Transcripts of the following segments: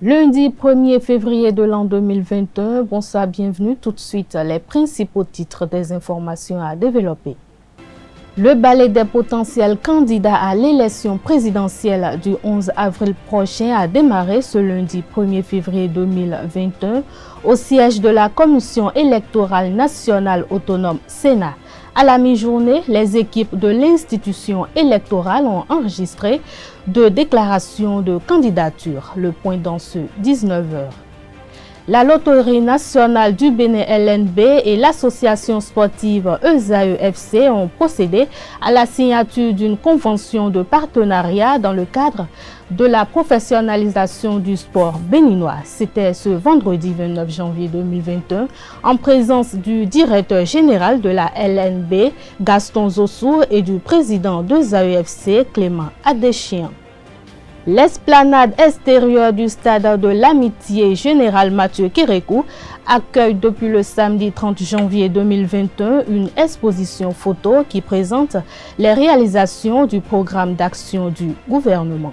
Lundi 1er février de l'an 2021, bonsoir, bienvenue. Tout de suite, les principaux titres des informations à développer. Le balai des potentiels candidats à l'élection présidentielle du 11 avril prochain a démarré ce lundi 1er février 2021 au siège de la Commission électorale nationale autonome Sénat. À la mi-journée, les équipes de l'institution électorale ont enregistré 2 déclarations de candidature. Le point dans ce 19h. La Loterie nationale du Bénin LNB et l'association sportive ESAE-FC ont procédé à la signature d'une convention de partenariat dans le cadre de la professionnalisation du sport béninois. C'était ce vendredi 29 janvier 2021 en présence du directeur général de la LNB, Gaston Zossou, et du président d'ESAE-FC, Clément Adéchian. L'esplanade extérieure du stade de l'Amitié Général Mathieu Kérékou accueille depuis le samedi 30 janvier 2021 une exposition photo qui présente les réalisations du programme d'action du gouvernement.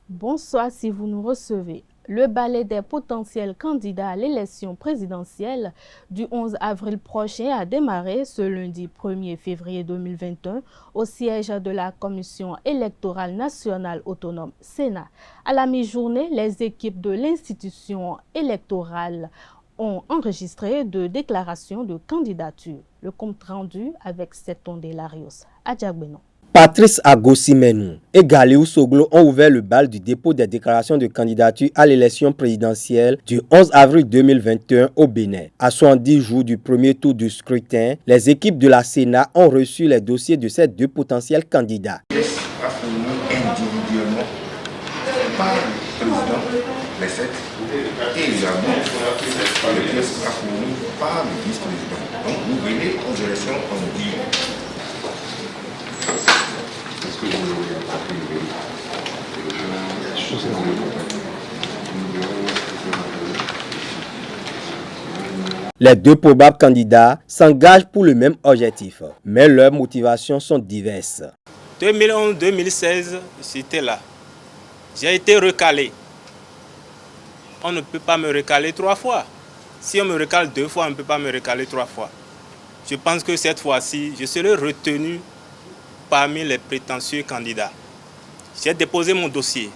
Bonsoir si vous nous recevez. Le balai des potentiels candidats à l'élection présidentielle du 11 avril prochain a démarré ce lundi 1er février 2021 au siège de la Commission électorale nationale autonome Sénat. À la mi-journée, les équipes de l'institution électorale ont enregistré 2 déclarations de candidature. Le compte rendu avec Seton Delarios. Adjagbenon. Patrice Agosimenou et Galéou Soglo ont ouvert le bal du dépôt des déclarations de candidature à l'élection présidentielle du 11 avril 2021 au Bénin. À 70 jours du premier tour du scrutin, les équipes de la Sénat ont reçu les dossiers de ces 2 potentiels candidats. Individuellement par le président, les 7, et également les pièces fournies par le vice-président. Donc vous venez aux élections en dit. Les 2 probables candidats s'engagent pour le même objectif, mais leurs motivations sont diverses. 2011-2016, j'étais là. J'ai été recalé. On ne peut pas me recaler 3 fois. Si on me recale 2 fois, on ne peut pas me recaler 3 fois. Je pense que cette fois-ci, je serai retenu parmi les prétentieux candidats. J'ai déposé mon dossier.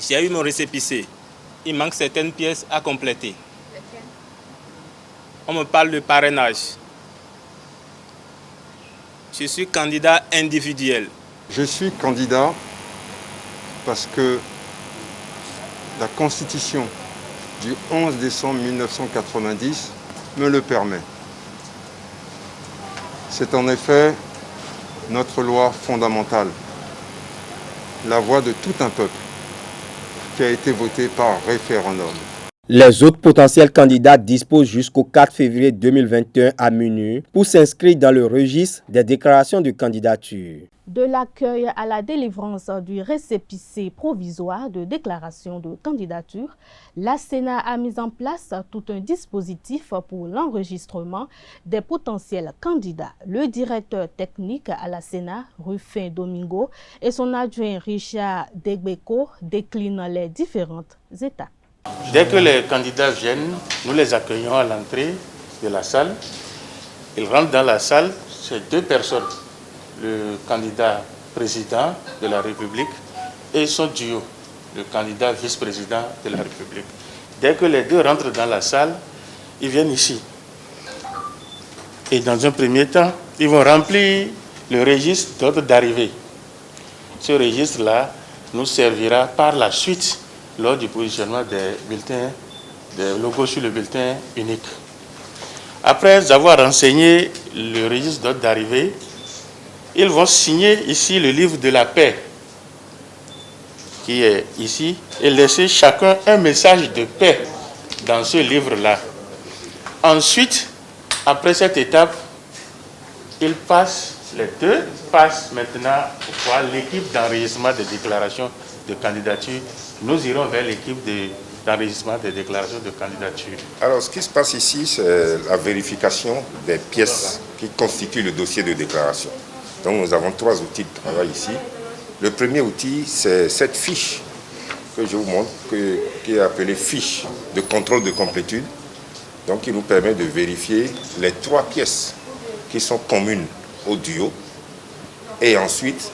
J'ai eu mon récépissé. Il manque certaines pièces à compléter. On me parle de parrainage. Je suis candidat individuel. Je suis candidat parce que la Constitution du 11 décembre 1990 me le permet. C'est en effet notre loi fondamentale, la voix de tout un peuple qui a été votée par référendum. Les autres potentiels candidats disposent jusqu'au 4 février 2021 à minuit pour s'inscrire dans le registre des déclarations de candidature. De l'accueil à la délivrance du récépissé provisoire de déclaration de candidature, la Sénat a mis en place tout un dispositif pour l'enregistrement des potentiels candidats. Le directeur technique à la Sénat, Rufin Domingo, et son adjoint Richard Degbeko déclinent les différentes étapes. Dès que les candidats viennent, nous les accueillons à l'entrée de la salle. Ils rentrent dans la salle, c'est 2 personnes, le candidat président de la République et son duo, le candidat vice-président de la République. Dès que les 2 rentrent dans la salle, ils viennent ici. Et dans un premier temps, ils vont remplir le registre d'ordre d'arrivée. Ce registre-là nous servira par la suite lors du positionnement des bulletins, des logos sur le bulletin unique. Après avoir renseigné le registre d'ordre d'arrivée, ils vont signer ici le livre de la paix qui est ici et laisser chacun un message de paix dans ce livre-là. Ensuite, après cette étape, les 2 passent maintenant pour voir l'équipe d'enregistrement des déclarations de candidature. Nous irons vers l'équipe d'enregistrement des déclarations de candidature. Alors, ce qui se passe ici, c'est la vérification des pièces qui constituent le dossier de déclaration. Donc nous avons 3 outils de travail ici. Le premier outil, c'est cette fiche que je vous montre, qui est appelée fiche de contrôle de complétude. Donc qui nous permet de vérifier les 3 pièces qui sont communes au duo et ensuite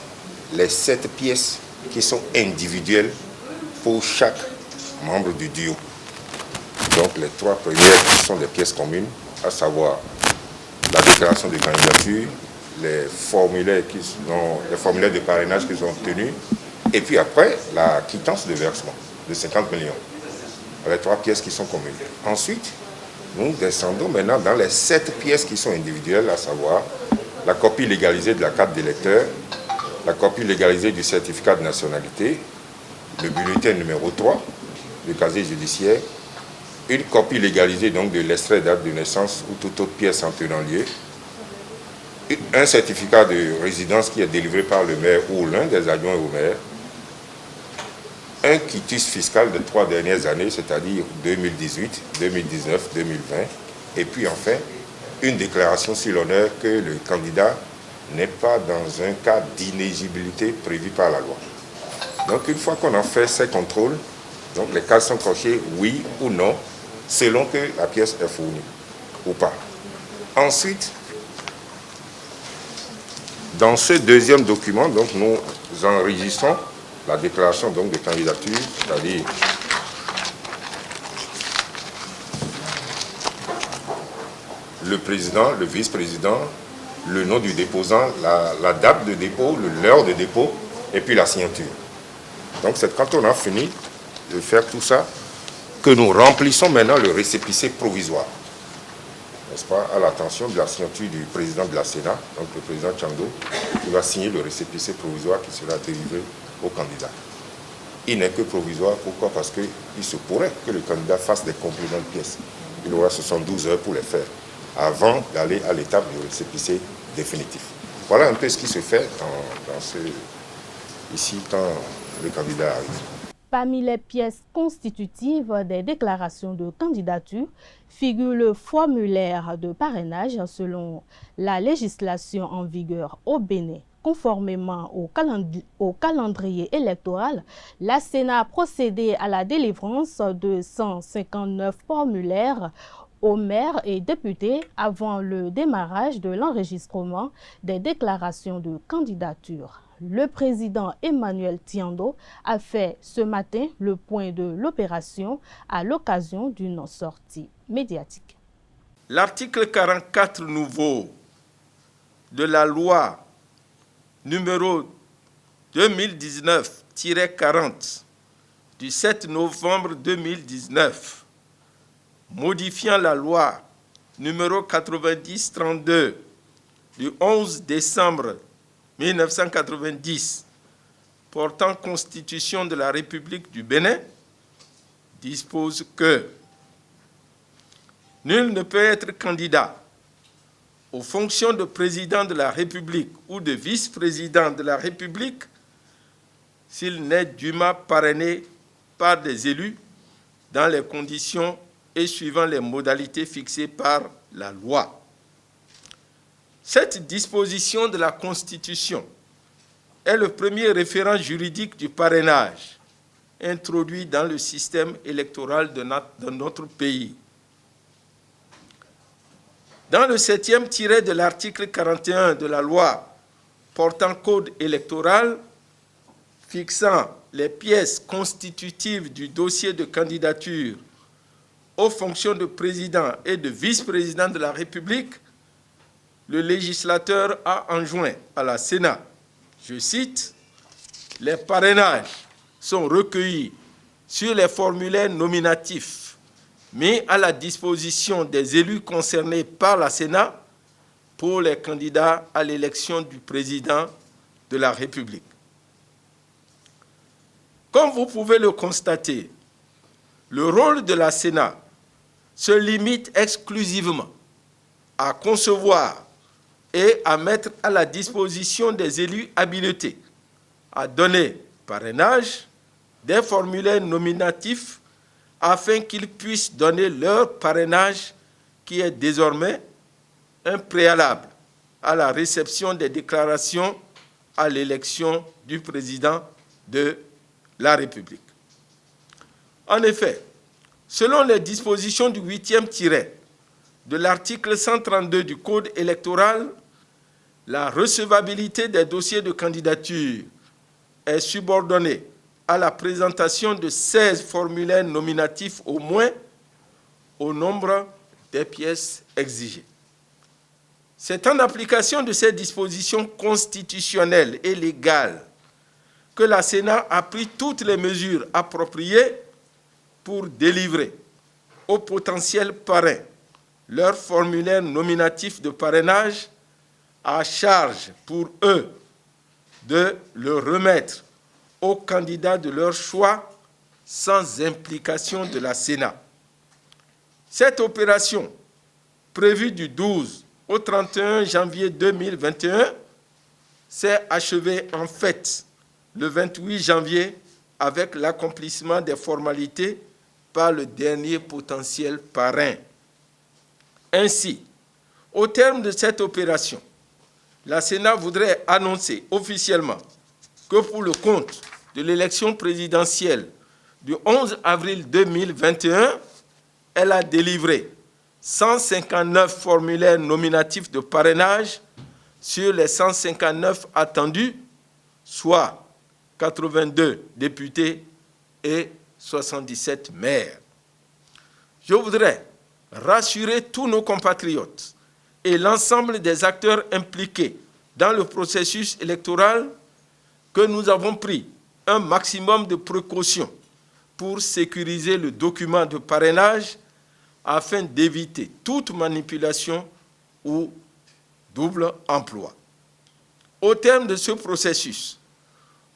les 7 pièces qui sont individuelles pour chaque membre du duo. Donc les 3 premières sont des pièces communes, à savoir la déclaration de candidature, les formulaires de parrainage qu'ils ont obtenus, et puis après la quittance de versement de 50 millions. Les 3 pièces qui sont communes. Ensuite, nous descendons maintenant dans les 7 pièces qui sont individuelles, à savoir la copie légalisée de la carte d'électeur, la copie légalisée du certificat de nationalité, le bulletin numéro 3, le casier judiciaire, une copie légalisée donc de l'extrait date de naissance ou toute autre pièce en tenant lieu, un certificat de résidence qui est délivré par le maire ou l'un des adjoints au maire, un quitus fiscal de 3 dernières années, c'est-à-dire 2018, 2019, 2020, et puis enfin, une déclaration sur l'honneur que le candidat n'est pas dans un cas d'inéligibilité prévu par la loi. Donc une fois qu'on a fait ces contrôles, donc les cases sont cochées oui ou non, selon que la pièce est fournie ou pas. Ensuite, dans ce deuxième document, donc, nous enregistrons la déclaration donc, de candidature, c'est-à-dire le président, le vice-président, le nom du déposant, la date de dépôt, l'heure de dépôt, et puis la signature. Donc c'est quand on a fini de faire tout ça que nous remplissons maintenant le récépissé provisoire, n'est-ce pas, à l'attention de la signature du président de la Sénat, donc le président Tchando, qui va signer le récépissé provisoire qui sera délivré au candidat. Il n'est que provisoire, pourquoi? Parce qu'il se pourrait que le candidat fasse des compléments de pièces. Il aura 72 heures pour les faire, avant d'aller à l'étape du récépissé définitif. Voilà un peu ce qui se fait ici quand le candidat arrive. Parmi les pièces constitutives des déclarations de candidature figure le formulaire de parrainage selon la législation en vigueur au Bénin. Conformément au calendrier électoral, la Sénat a procédé à la délivrance de 159 formulaires aux maires et députés avant le démarrage de l'enregistrement des déclarations de candidature. Le président Emmanuel Tiando a fait ce matin le point de l'opération à l'occasion d'une sortie médiatique. L'article 44 nouveau de la loi numéro 2019-40 du 7 novembre 2019, modifiant la loi numéro 90-32 du 11 décembre 1990 portant constitution de la République du Bénin, dispose que nul ne peut être candidat aux fonctions de président de la République ou de vice-président de la République s'il n'est dûment parrainé par des élus dans les conditions et suivant les modalités fixées par la loi. Cette disposition de la Constitution est le premier référent juridique du parrainage introduit dans le système électoral de notre pays. Dans le 7e tiret de l'article 41 de la loi portant code électoral, fixant les pièces constitutives du dossier de candidature aux fonctions de président et de vice-président de la République, le législateur a enjoint à la Sénat, je cite, « Les parrainages sont recueillis sur les formulaires nominatifs mis à la disposition des élus concernés par la Sénat pour les candidats à l'élection du président de la République. » Comme vous pouvez le constater, le rôle de la Sénat se limite exclusivement à concevoir et à mettre à la disposition des élus habilités à donner parrainage des formulaires nominatifs afin qu'ils puissent donner leur parrainage qui est désormais un préalable à la réception des déclarations à l'élection du président de la République. En effet, selon les dispositions du 8e tiret de l'article 132 du Code électoral, la recevabilité des dossiers de candidature est subordonnée à la présentation de 16 formulaires nominatifs au moins au nombre des pièces exigées. C'est en application de ces dispositions constitutionnelles et légales que la Sénat a pris toutes les mesures appropriées pour délivrer aux potentiels parrains leur formulaire nominatif de parrainage, à charge pour eux de le remettre aux candidats de leur choix sans implication de la Sénat. Cette opération, prévue du 12 au 31 janvier 2021, s'est achevée en fait le 28 janvier avec l'accomplissement des formalités par le dernier potentiel parrain. Ainsi, au terme de cette opération, la Sénat voudrait annoncer officiellement que pour le compte de l'élection présidentielle du 11 avril 2021, elle a délivré 159 formulaires nominatifs de parrainage sur les 159 attendus, soit 82 députés et 77 maires. Je voudrais rassurer tous nos compatriotes et l'ensemble des acteurs impliqués dans le processus électoral que nous avons pris un maximum de précautions pour sécuriser le document de parrainage afin d'éviter toute manipulation ou double emploi. Au terme de ce processus,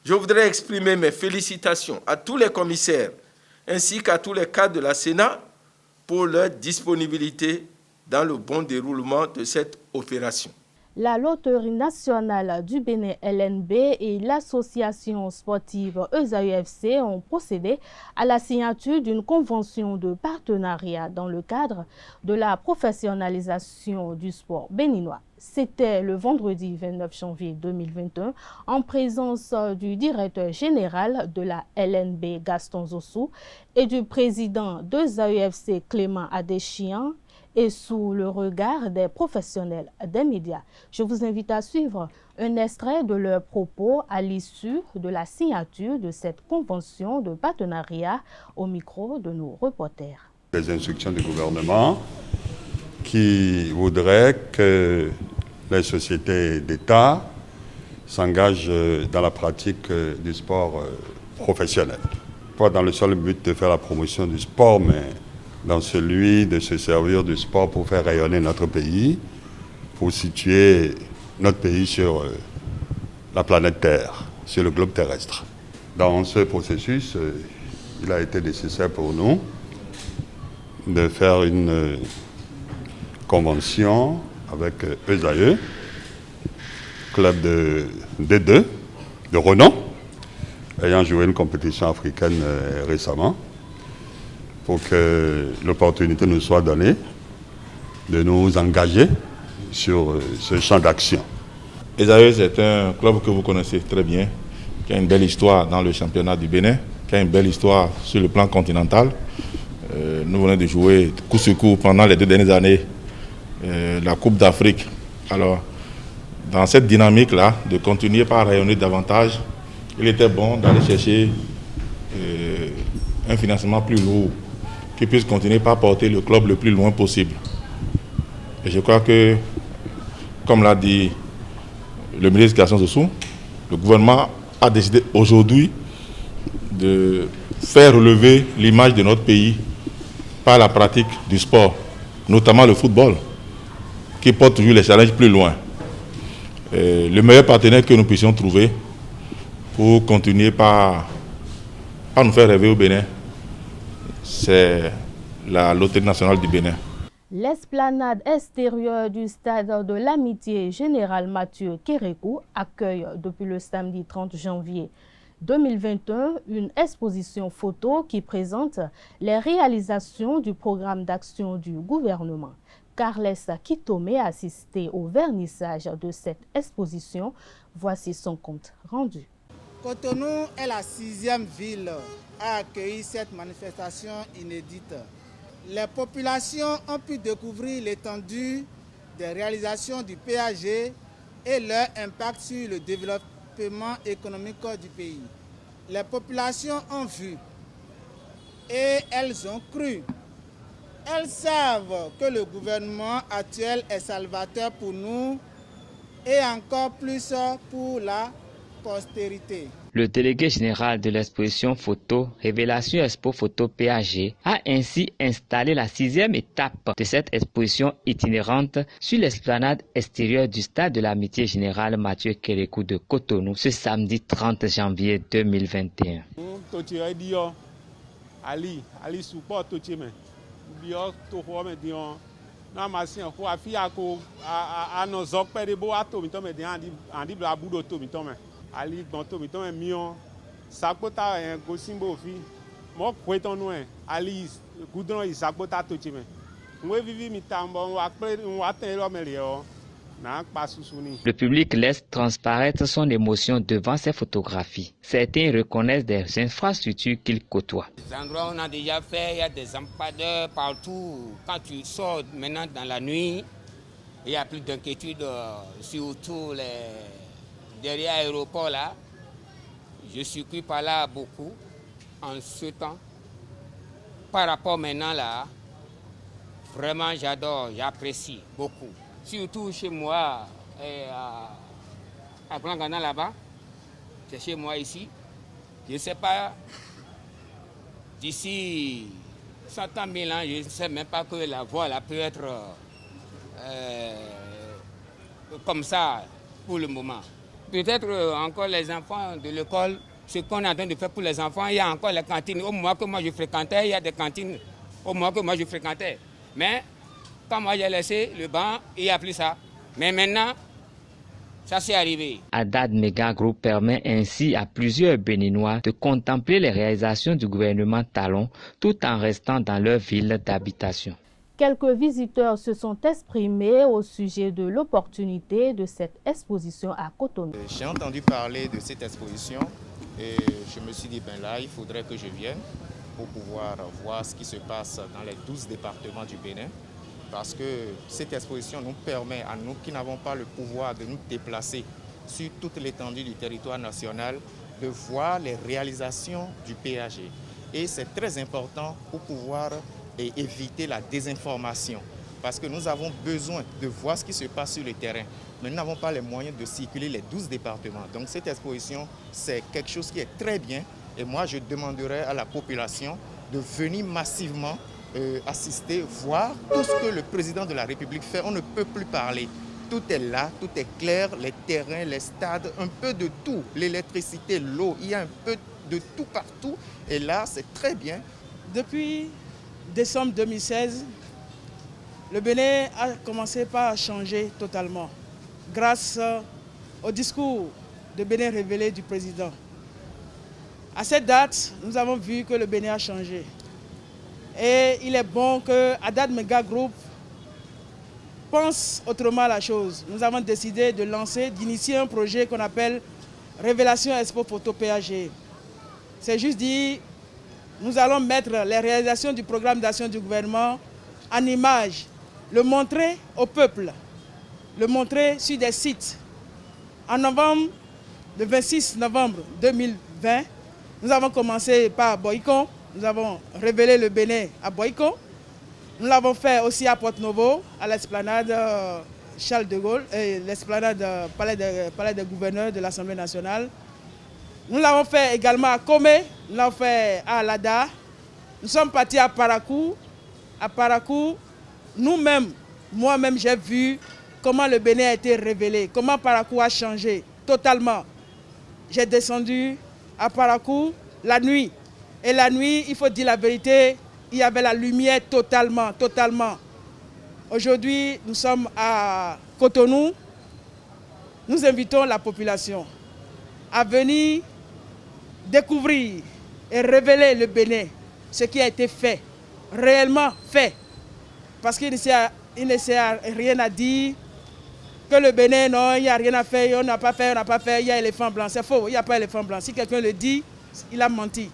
je voudrais exprimer mes félicitations à tous les commissaires ainsi qu'à tous les cadres de la Sénat pour leur disponibilité dans le bon déroulement de cette opération. La Loterie nationale du Bénin LNB et l'association sportive ESA-UFC ont procédé à la signature d'une convention de partenariat dans le cadre de la professionnalisation du sport béninois. C'était le vendredi 29 janvier 2021 en présence du directeur général de la LNB Gaston Zossou et du président d'ESA-UFC Clément Adéchian et sous le regard des professionnels des médias. Je vous invite à suivre un extrait de leurs propos à l'issue de la signature de cette convention de partenariat au micro de nos reporters. Les instructions du gouvernement qui voudraient que les sociétés d'État s'engagent dans la pratique du sport professionnel. Pas dans le seul but de faire la promotion du sport, mais dans celui de se servir du sport pour faire rayonner notre pays, pour situer notre pays sur la planète Terre, sur le globe terrestre. Dans ce processus, il a été nécessaire pour nous de faire une convention avec ESAE, club de D2, de renom, ayant joué une compétition africaine récemment, pour que l'opportunité nous soit donnée de nous engager sur ce champ d'action. ESAE, c'est un club que vous connaissez très bien, qui a une belle histoire dans le championnat du Bénin, qui a une belle histoire sur le plan continental. Nous venons de jouer coup sur coup pendant les 2 dernières années la Coupe d'Afrique. Alors, dans cette dynamique-là, de continuer par rayonner davantage, il était bon d'aller chercher un financement plus lourd qui puisse continuer par porter le club le plus loin possible. Et je crois que, comme l'a dit le ministre Gaston Zossou, le gouvernement a décidé aujourd'hui de faire relever l'image de notre pays par la pratique du sport, notamment le football, qui porte toujours les challenges plus loin. Le meilleur partenaire que nous puissions trouver pour continuer par nous faire rêver au Bénin, c'est la Loterie nationale du Bénin. L'esplanade extérieure du stade de l'Amitié Général Mathieu Kérékou accueille depuis le samedi 30 janvier 2021 une exposition photo qui présente les réalisations du programme d'action du gouvernement. Carles Kitome a assisté au vernissage de cette exposition. Voici son compte rendu. Cotonou est la 6e ville à accueillir cette manifestation inédite. Les populations ont pu découvrir l'étendue des réalisations du PAG et leur impact sur le développement économique du pays. Les populations ont vu et elles ont cru. Elles savent que le gouvernement actuel est salvateur pour nous et encore plus pour la postérité. Le délégué général de l'exposition photo Révélation Expo Photo PAG a ainsi installé la 6e étape de cette exposition itinérante sur l'esplanade extérieure du stade de l'amitié générale Mathieu Kérékou de Cotonou ce samedi 30 janvier 2021. Ali gbonto mi to me mion sakota en gosimbo fi mo kwetonu en ali gudron isakota tochi me nwe vivi mi tambo wa pre wa ten lo mele o na pa susuni. Le public laisse transparaître son émotion devant ces photographies. Certains reconnaissent des infrastructures qu'ils côtoient. Les endroits où on a déjà fait, il y a des lampadaires partout. Quand tu sors maintenant dans la nuit, il n'y a plus d'inquiétude, surtout derrière l'aéroport là. Je circule par là beaucoup en ce temps. Par rapport maintenant là, vraiment j'adore, j'apprécie beaucoup. Surtout chez moi, à Grand-Gana là-bas, c'est chez moi ici. Je ne sais pas, d'ici 100 ans, 1000 ans, je ne sais même pas que la voie là peut être comme ça pour le moment. Peut-être encore les enfants de l'école, ce qu'on est en train de faire pour les enfants, il y a encore les cantines. Au moment que moi je fréquentais, il y a des cantines au moment que moi je fréquentais. Mais quand moi j'ai laissé le banc, il n'y a plus ça. Mais maintenant, ça s'est arrivé. Haddad Mega Group permet ainsi à plusieurs Béninois de contempler les réalisations du gouvernement Talon tout en restant dans leur ville d'habitation. Quelques visiteurs se sont exprimés au sujet de l'opportunité de cette exposition à Cotonou. J'ai entendu parler de cette exposition et je me suis dit, ben là, il faudrait que je vienne pour pouvoir voir ce qui se passe dans les 12 départements du Bénin. Parce que cette exposition nous permet à nous qui n'avons pas le pouvoir de nous déplacer sur toute l'étendue du territoire national, de voir les réalisations du PAG. Et c'est très important pour pouvoir éviter la désinformation. Parce que nous avons besoin de voir ce qui se passe sur le terrain. Mais nous n'avons pas les moyens de circuler les 12 départements. Donc cette exposition, c'est quelque chose qui est très bien. Et moi, je demanderai à la population de venir massivement assister, voir tout ce que le président de la République fait. On ne peut plus parler. Tout est là, tout est clair, les terrains, les stades, un peu de tout. L'électricité, l'eau, il y a un peu de tout partout. Et là, c'est très bien. Depuis décembre 2016, le Bénin a commencé par changer totalement grâce au discours de Bénin révélé du président. À cette date, nous avons vu que le Bénin a changé. Et il est bon que Haddad Mega Group pense autrement à la chose. Nous avons décidé de lancer, d'initier un projet qu'on appelle Révélation Expo Photo PAG. C'est juste dit, nous allons mettre les réalisations du programme d'action du gouvernement en image, le montrer au peuple, le montrer sur des sites. En novembre, le 26 novembre 2020, nous avons commencé par Boïcon. Nous avons révélé le Bénin à Boïcon. Nous l'avons fait aussi à Porte-Novo, à l'esplanade Charles de Gaulle, et l'esplanade palais des gouverneurs de l'Assemblée nationale. Nous l'avons fait également à Komé, nous l'avons fait à Alada. Nous sommes partis à Parakou. À Parakou, nous-mêmes, moi-même, j'ai vu comment le Bénin a été révélé, comment Parakou a changé totalement. J'ai descendu à Parakou la nuit. Et la nuit, il faut dire la vérité, il y avait la lumière totalement. Aujourd'hui, nous sommes à Cotonou. Nous invitons la population à venir découvrir et révéler le Bénin, ce qui a été fait, réellement fait. Parce qu'ici il ne sait rien à dire, que le Bénin, non, il n'y a rien à faire, on n'a pas fait, il y a éléphant blanc. C'est faux, il n'y a pas éléphant blanc. Si quelqu'un le dit, il a menti.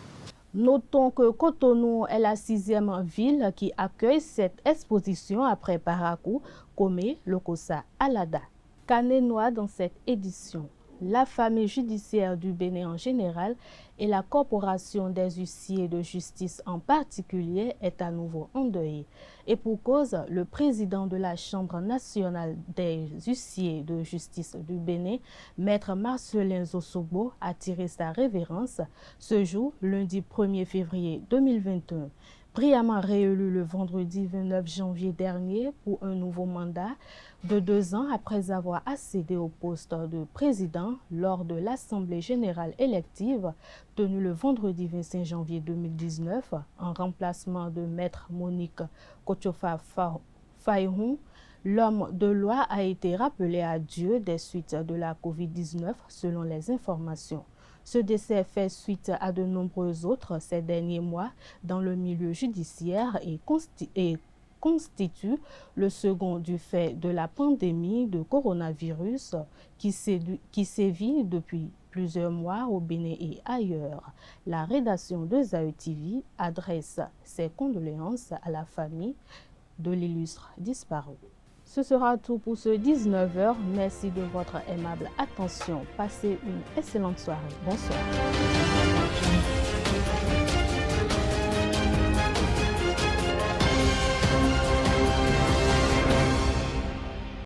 Notons que Cotonou est la 6e ville qui accueille cette exposition après Parakou, Komé, Lokossa, Alada. Kanenois dans cette édition. La famille judiciaire du Bénin en général et la corporation des huissiers de justice en particulier est à nouveau endeuillée. Et pour cause, le président de la Chambre nationale des huissiers de justice du Bénin, Maître Marcelin Zosobo, a tiré sa révérence ce jour, lundi 1er février 2021. Brillamment réélu le vendredi 29 janvier dernier pour un nouveau mandat de 2 ans après avoir accédé au poste de président lors de l'Assemblée générale élective tenue le vendredi 25 janvier 2019 en remplacement de Maître Monique Kochofa Fayoun. L'homme de loi a été rappelé à Dieu des suites de la COVID-19 selon les informations. Ce décès fait suite à de nombreux autres ces derniers mois dans le milieu judiciaire et constitue le second du fait de la pandémie de coronavirus qui sévit depuis plusieurs mois au Bénin et ailleurs. La rédaction de Zaï TV adresse ses condoléances à la famille de l'illustre disparu. Ce sera tout pour ce 19h. Merci de votre aimable attention. Passez une excellente soirée. Bonsoir.